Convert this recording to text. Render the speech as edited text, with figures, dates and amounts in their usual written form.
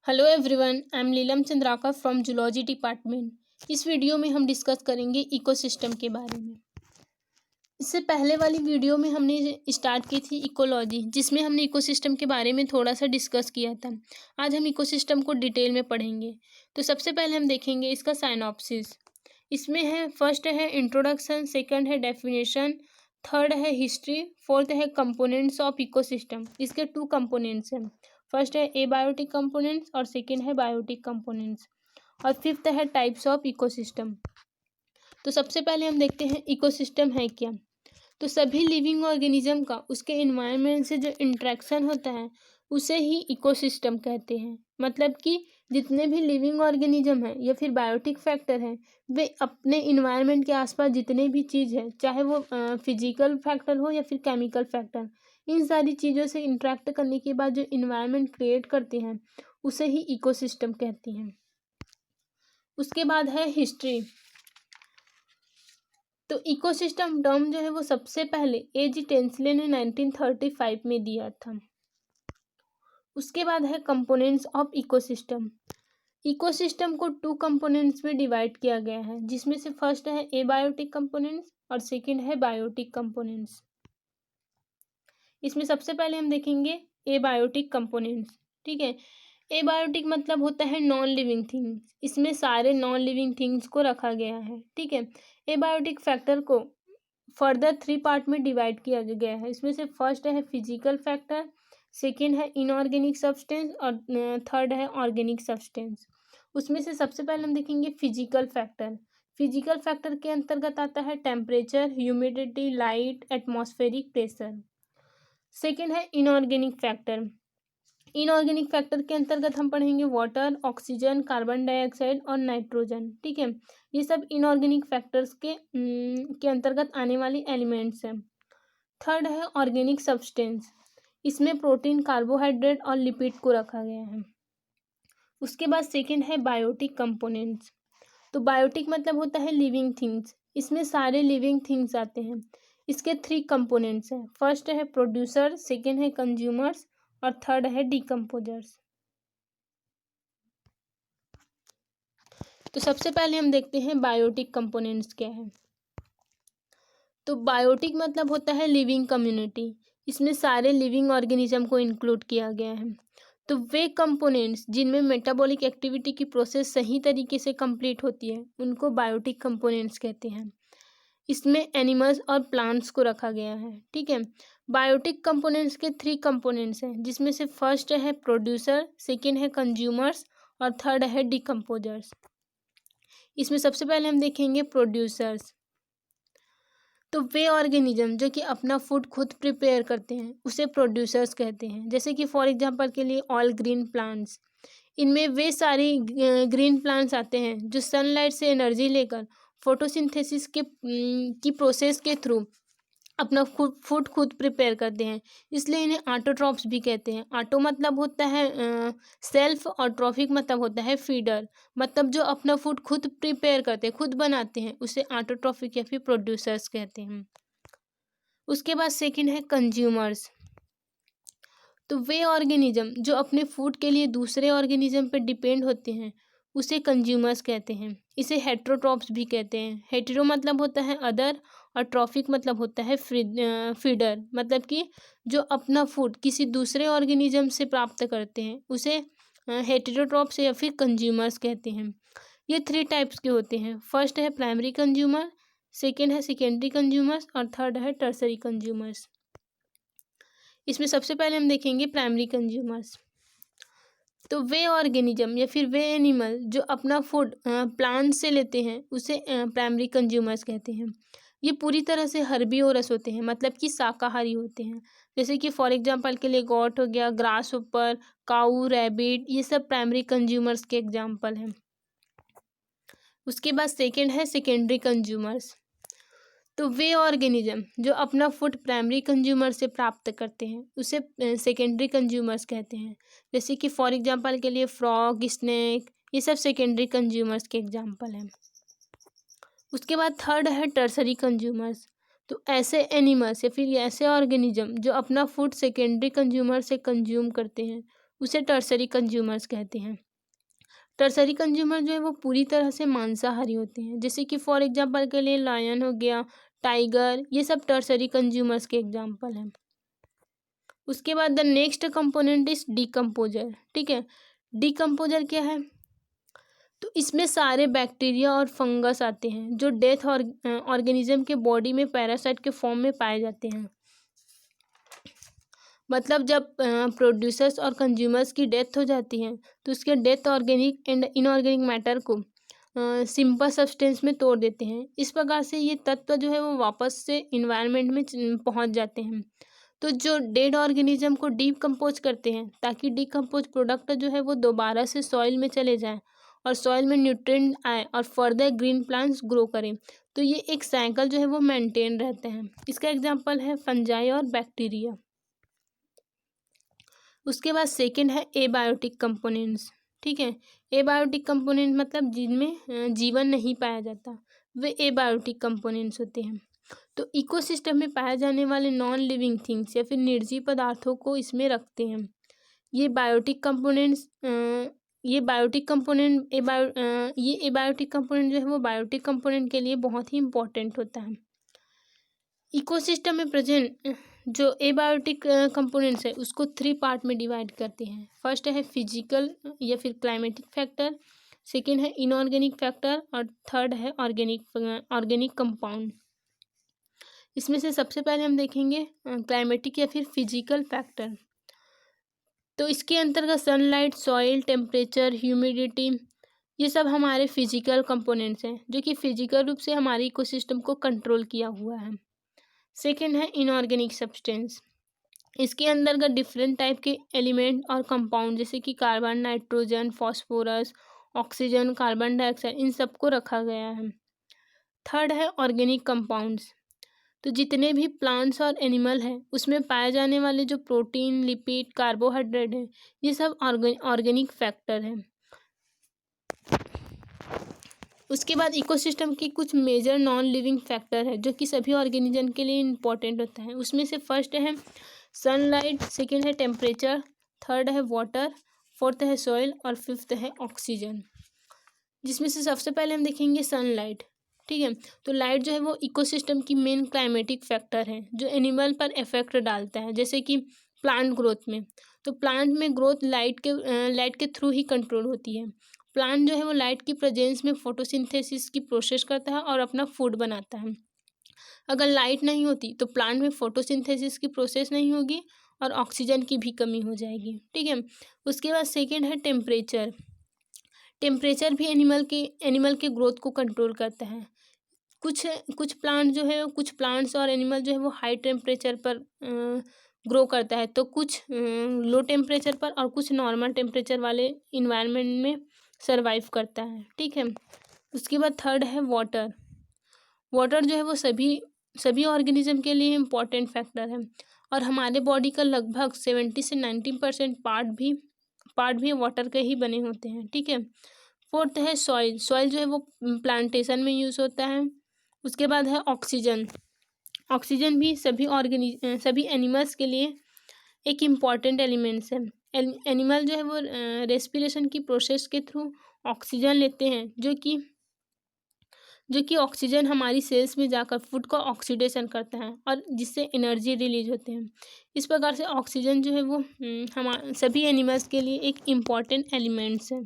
Hello everyone, I am Leelam Chandrakar from zoology department. इस video में हम डिस्कस करेंगे इकोसिस्टम के बारे में। इससे पहले वाली वीडियो में हमने स्टार्ट की थी इकोलॉजी, जिसमें हमने इकोसिस्टम के बारे में थोड़ा सा डिस्कस किया था। आज हम इकोसिस्टम को डिटेल में पढ़ेंगे। तो सबसे पहले हम देखेंगे इसका साइनॉप्सिस। इसमें है फर्स्ट है इंट्रोडक्शन, सेकंड है डेफिनेशन, थर्ड है हिस्ट्री, फोर्थ है कंपोनेंट्स ऑफ इकोसिस्टम। इसके 2 कंपोनेंट्स हैं। फर्स्ट है एबायोटिक कंपोनेंट्स और सेकंड है बायोटिक कंपोनेंट्स, और फिफ्थ है टाइप्स ऑफ इकोसिस्टम। तो सबसे पहले हम देखते हैं इकोसिस्टम है क्या। तो सभी लिविंग ऑर्गेनिज्म का उसके एनवायरनमेंट से जो इंटरेक्शन होता है उसे ही इकोसिस्टम कहते हैं। मतलब कि जितने भी लिविंग ऑर्गेनिज्म हैं या फिर बायोटिक फैक्टर हैं, वे अपने इन्वायरमेंट के आसपास जितने भी चीज़ है, चाहे वो फिजिकल फैक्टर हो या फिर केमिकल फैक्टर, इन सारी चीज़ों से इंटरेक्ट करने के बाद जो इन्वायरमेंट क्रिएट करते हैं उसे ही इकोसिस्टम कहते हैं। उसके बाद है हिस्ट्री। तो इकोसिस्टम टर्म जो है वो सबसे पहले एजी टेंसले ने 1935 में दिया था। उसके बाद है कंपोनेंट्स ऑफ इकोसिस्टम। इकोसिस्टम को 2 कंपोनेंट्स में डिवाइड किया गया है, जिसमें से फर्स्ट है एबायोटिक कंपोनेंट्स और सेकंड है बायोटिक कंपोनेंट्स। इसमें सबसे पहले हम देखेंगे एबायोटिक कंपोनेंट्स। ठीक है, एबायोटिक मतलब होता है नॉन लिविंग थिंग्स। इसमें सारे नॉन लिविंग थिंग्स को रखा गया है। ठीक है, एबायोटिक फैक्टर को फर्दर 3 पार्ट में डिवाइड किया गया है। इसमें से फर्स्ट है फिजिकल फैक्टर, सेकेंड है इनऑर्गेनिक सब्सटेंस और थर्ड है ऑर्गेनिक सब्सटेंस। उसमें से सबसे पहले हम देखेंगे फिजिकल फैक्टर। फिजिकल फैक्टर के अंतर्गत आता है temperature, humidity, light, atmospheric pressure. Second है इनऑर्गेनिक फैक्टर। इनऑर्गेनिक फैक्टर के अंतर्गत हम पढ़ेंगे वाटर, ऑक्सीजन, कार्बन डाइऑक्साइड और नाइट्रोजन। ठीक है, ये सब इनऑर्गेनिक फैक्टर्स के अंतर्गत आने वाली एलिमेंट्स हैं। थर्ड है ऑर्गेनिक सब्सटेंस। इसमें प्रोटीन, कार्बोहाइड्रेट और लिपिड को रखा गया है। उसके बाद सेकेंड है बायोटिक कंपोनेंट्स। तो बायोटिक मतलब होता है लिविंग थिंग्स। इसमें सारे लिविंग थिंग्स आते हैं। इसके 3 कंपोनेंट्स हैं। फर्स्ट है प्रोड्यूसर, सेकेंड है कंज्यूमर्स और थर्ड है डिकम्पोजर्स। तो सबसे पहले हम देखते हैं बायोटिक कंपोनेंट्स क्या है। तो बायोटिक मतलब होता है लिविंग कम्युनिटी। इसमें सारे लिविंग ऑर्गेनिज्म को इंक्लूड किया गया है। तो वे कंपोनेंट्स जिनमें मेटाबॉलिक एक्टिविटी की प्रोसेस सही तरीके से कंप्लीट होती है उनको बायोटिक कंपोनेंट्स कहते हैं। इसमें एनिमल्स और प्लांट्स को रखा गया है। ठीक है, बायोटिक कंपोनेंट्स के 3 कंपोनेंट्स हैं, जिसमें से फर्स्ट है प्रोड्यूसर, सेकेंड है कंज्यूमर्स और थर्ड है डिकम्पोजर्स। इसमें सबसे पहले हम देखेंगे प्रोड्यूसर्स। तो वे ऑर्गेनिज्म जो कि अपना फूड खुद प्रिपेयर करते हैं उसे प्रोड्यूसर्स कहते हैं। जैसे कि फॉर एग्जांपल के लिए ऑल ग्रीन प्लांट्स। इनमें वे सारी ग्रीन प्लांट्स आते हैं जो सनलाइट से एनर्जी लेकर फोटोसिंथेसिस की प्रोसेस के थ्रू अपना फूड खुद प्रिपेयर करते हैं, इसलिए इन्हें ऑटोट्रॉफ्स भी कहते हैं। ऑटो मतलब होता है सेल्फ और ट्रॉफिक मतलब होता है फीडर। मतलब जो अपना फूड खुद प्रिपेयर करते हैं, खुद बनाते हैं, उसे ऑटोट्रॉफिक या फिर प्रोड्यूसर्स कहते हैं। उसके बाद सेकंड है कंज्यूमर्स। तो वे ऑर्गेनिज्म जो अपने फूड के लिए दूसरे ऑर्गेनिज्म पर डिपेंड होते हैं उसे कंज्यूमर्स कहते हैं। इसे हेट्रोट्रॉप्स भी कहते हैं। हेटेरो मतलब होता है अदर और ट्रॉफिक मतलब होता है फीडर। मतलब कि जो अपना फूड किसी दूसरे ऑर्गेनिज्म से प्राप्त करते हैं उसे हेटेरोट्रॉप्स या फिर कंज्यूमर्स कहते हैं। ये 3 टाइप्स के होते हैं। फर्स्ट है प्राइमरी कंज्यूमर, सेकेंड है सेकेंडरी कंज्यूमर्स और थर्ड है टर्सरी कंज्यूमर्स। इसमें सबसे पहले हम देखेंगे प्राइमरी कंज्यूमर्स। तो वे ऑर्गेनिज्म या फिर वे एनिमल जो अपना फूड प्लांट से लेते हैं उसे प्राइमरी कंज्यूमर्स कहते हैं। ये पूरी तरह से हर्बीवोरस होते हैं, मतलब कि शाकाहारी होते हैं। जैसे कि फॉर एग्जांपल के लिए गॉट हो गया, ग्रास ऊपर, काऊ, रैबिट, ये सब प्राइमरी कंज्यूमर्स के एग्जांपल हैं। उसके बाद सेकेंड है सेकेंडरी कंज्यूमर्स। तो वे ऑर्गेनिज्म जो अपना फूड प्राइमरी कंज्यूमर से प्राप्त करते हैं उसे सेकेंडरी कंज्यूमर्स कहते हैं। जैसे कि फॉर एग्जांपल के लिए फ्रॉग, स्नेक, ये सब सेकेंडरी कंज्यूमर्स के एग्जांपल हैं। उसके बाद थर्ड है टर्सरी कंज्यूमर्स। तो ऐसे एनिमल्स या फिर ऐसे ऑर्गेनिज्म जो अपना फूड सेकेंडरी कंज्यूमर से कंज्यूम करते हैं उसे टर्सरी कंज्यूमर्स कहते हैं। टर्सरी कंज्यूमर जो है वो पूरी तरह से मांसाहारी होते हैं, जैसे कि फॉर एग्जांपल के लिए लायन हो गया, टाइगर, ये सब टर्सरी कंज्यूमर्स के एग्जांपल हैं। उसके बाद the next component is decomposer. ठीक है, डिकम्पोजर क्या है? तो इसमें सारे बैक्टीरिया और फंगस आते हैं जो डेथ ऑर्गेनिज्म के बॉडी में पैरासाइट के फॉर्म में पाए जाते हैं। मतलब जब प्रोड्यूसर्स और कंज्यूमर्स की डेथ हो जाती है तो उसके death organic and inorganic matter को सिंपल सब्सटेंस में तोड़ देते हैं। इस प्रकार से ये तत्व जो है वो वापस से इन्वायरमेंट में पहुंच जाते हैं। तो जो डेड ऑर्गेनिज्म को डीकम्पोज करते हैं ताकि डीकम्पोज प्रोडक्ट जो है वो दोबारा से सॉइल में चले जाएं और सॉइल में न्यूट्रिएंट आए और फर्दर ग्रीन प्लांट्स ग्रो करें। तो ये एक साइकिल जो है वो मेंटेन रहते हैं। इसका एग्जांपल है फंजाई और बैक्टीरिया। उसके बाद सेकंड है एबायोटिक कंपोनेंट्स। ठीक है, एबायोटिक कंपोनेंट मतलब जिनमें जीवन नहीं पाया जाता, वे एबायोटिक कंपोनेंट्स होते हैं। तो इकोसिस्टम में पाए जाने वाले नॉन लिविंग थिंग्स या फिर निर्जीव पदार्थों को इसमें रखते हैं। ये बायोटिक कंपोनेंट्स ये एबायोटिक कंपोनेंट जो है वो बायोटिक कंपोनेंट के लिए बहुत ही इंपॉर्टेंट होता है। इकोसिस्टम में प्रेजेंट जो एबायोटिक कंपोनेंट्स है उसको 3 पार्ट में डिवाइड करते हैं। फर्स्ट है फिजिकल या फिर क्लाइमेटिक फैक्टर, सेकेंड है इनऑर्गेनिक फैक्टर और थर्ड है ऑर्गेनिक कंपाउंड। इसमें से सबसे पहले हम देखेंगे क्लाइमेटिक या फिर फिजिकल फैक्टर। तो इसके अंतर्गत सनलाइट, सॉइल, टेम्परेचर, ह्यूमिडिटी, ये सब हमारे फिजिकल कंपोनेंट्स हैं जो कि फिजिकल रूप से हमारे इकोसिस्टम को कंट्रोल किया हुआ है। सेकेंड है इनऑर्गेनिक सब्सटेंस। इसके अंतर्गत डिफरेंट टाइप के एलिमेंट और कंपाउंड जैसे कि carbon, nitrogen, phosphorus, oxygen, carbon dioxide, इन सबको रखा गया है। थर्ड है ऑर्गेनिक कंपाउंड्स। तो जितने भी प्लांट्स और एनिमल हैं उसमें पाए जाने वाले जो प्रोटीन, लिपिड, कार्बोहाइड्रेट हैं, ये सब ऑर्गेनिक फैक्टर हैं। उसके बाद इकोसिस्टम की कुछ मेजर नॉन लिविंग फैक्टर है जो कि सभी ऑर्गेनिज्म के लिए इम्पोर्टेंट होता है। उसमें से फर्स्ट है सनलाइट, सेकेंड है टेम्परेचर, थर्ड है वाटर, फोर्थ है सॉइल और फिफ्थ है ऑक्सीजन। जिसमें से सबसे पहले हम देखेंगे सनलाइट। ठीक है, तो लाइट जो है वो इकोसिस्टम की मेन क्लाइमेटिक फैक्टर है जो एनिमल पर इफेक्ट डालता है, जैसे कि प्लांट ग्रोथ में। तो प्लांट में ग्रोथ लाइट के थ्रू ही कंट्रोल होती है। प्लांट जो है वो लाइट की प्रेजेंस में फोटोसिंथेसिस की प्रोसेस करता है और अपना फूड बनाता है। अगर लाइट नहीं होती तो प्लांट में फोटोसिंथेसिस की प्रोसेस नहीं होगी और ऑक्सीजन की भी कमी हो जाएगी। ठीक है, उसके बाद सेकेंड है टेम्परेचर। टेम्परेचर भी एनिमल के ग्रोथ को कंट्रोल करता है। कुछ प्लांट्स और एनिमल जो है वो हाई टेम्परेचर पर ग्रो करता है, तो कुछ लो टेम्परेचर पर और कुछ नॉर्मल टेम्परेचर वाले इन्वायरमेंट में सरवाइव करता है। ठीक है, उसके बाद थर्ड है वाटर। वाटर जो है वो सभी ऑर्गेनिज्म के लिए इम्पोर्टेंट फैक्टर है और हमारे बॉडी का लगभग 70 से 90% पार्ट भी वाटर के ही बने होते हैं। ठीक है, फोर्थ है सॉइल। सॉइल जो है वो प्लांटेशन में यूज़ होता है। उसके बाद है ऑक्सीजन। ऑक्सीजन भी सभी एनिमल्स के लिए एक इम्पॉर्टेंट एलिमेंट्स है। एनिमल जो है वो रेस्पिरेशन की प्रोसेस के थ्रू ऑक्सीजन लेते हैं जो कि ऑक्सीजन हमारी सेल्स में जाकर फूड को ऑक्सीडेशन करता है और जिससे एनर्जी रिलीज होते हैं। इस प्रकार से ऑक्सीजन जो है वो सभी एनिमल्स के लिए एक इम्पॉर्टेंट एलिमेंट्स है।